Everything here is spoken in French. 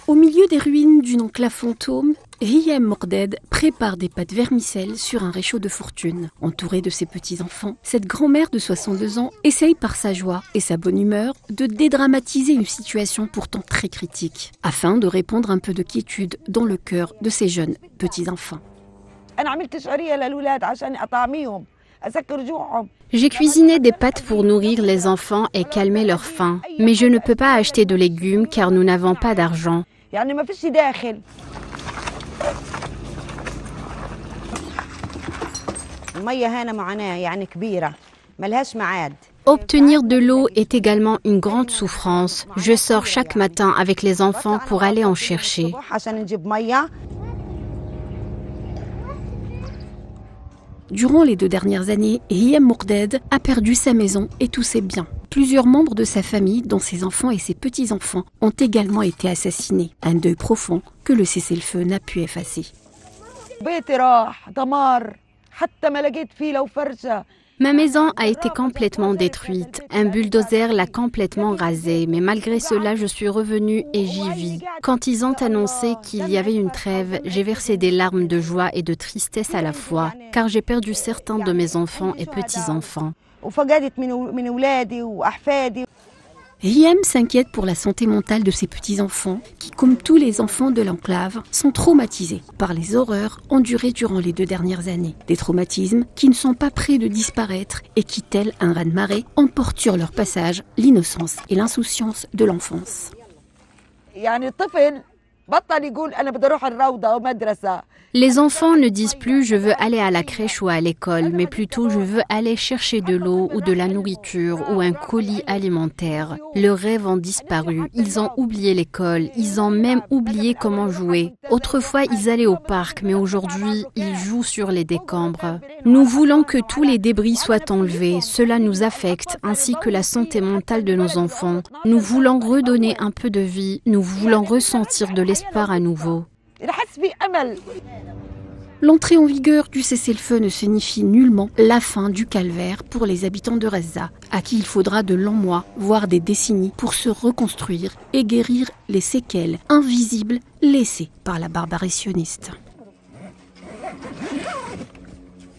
Au milieu des ruines d'une enclave fantôme, Hiyam Morded prépare des pâtes vermicelles sur un réchaud de fortune. Entourée de ses petits-enfants, cette grand-mère de 62 ans essaye par sa joie et sa bonne humeur de dédramatiser une situation pourtant très critique, afin de répondre un peu de quiétude dans le cœur de ses jeunes petits-enfants. J'ai cuisiné des pâtes pour nourrir les enfants et calmer leur faim. Mais je ne peux pas acheter de légumes car nous n'avons pas d'argent. Obtenir de l'eau est également une grande souffrance. Je sors chaque matin avec les enfants pour aller en chercher. Durant les 2 dernières années, Hiyam Morded a perdu sa maison et tous ses biens. Plusieurs membres de sa famille, dont ses enfants et ses petits-enfants, ont également été assassinés. Un deuil profond que le cessez-le-feu n'a pu effacer. Ma maison a été complètement détruite. Un bulldozer l'a complètement rasée. Mais malgré cela, je suis revenue et j'y vis. Quand ils ont annoncé qu'il y avait une trêve, j'ai versé des larmes de joie et de tristesse à la fois, car j'ai perdu certains de mes enfants et petits-enfants. Hiyam s'inquiète pour la santé mentale de ses petits-enfants qui, comme tous les enfants de l'enclave, sont traumatisés par les horreurs endurées durant les 2 dernières années. Des traumatismes qui ne sont pas près de disparaître et qui, tel un raz-de-marée, emportent sur leur passage l'innocence et l'insouciance de l'enfance. Les enfants ne disent plus « je veux aller à la crèche ou à l'école », mais plutôt « je veux aller chercher de l'eau ou de la nourriture ou un colis alimentaire ». Leurs rêves ont disparu, ils ont oublié l'école, ils ont même oublié comment jouer. Autrefois, ils allaient au parc, mais aujourd'hui, ils jouent sur les décombres. Nous voulons que tous les débris soient enlevés, cela nous affecte, ainsi que la santé mentale de nos enfants. Nous voulons redonner un peu de vie, nous voulons ressentir de l'espoir à nouveau. L'entrée en vigueur du cessez-le-feu ne signifie nullement la fin du calvaire pour les habitants de Reza, à qui il faudra de longs mois, voire des décennies, pour se reconstruire et guérir les séquelles invisibles laissées par la barbarie sioniste.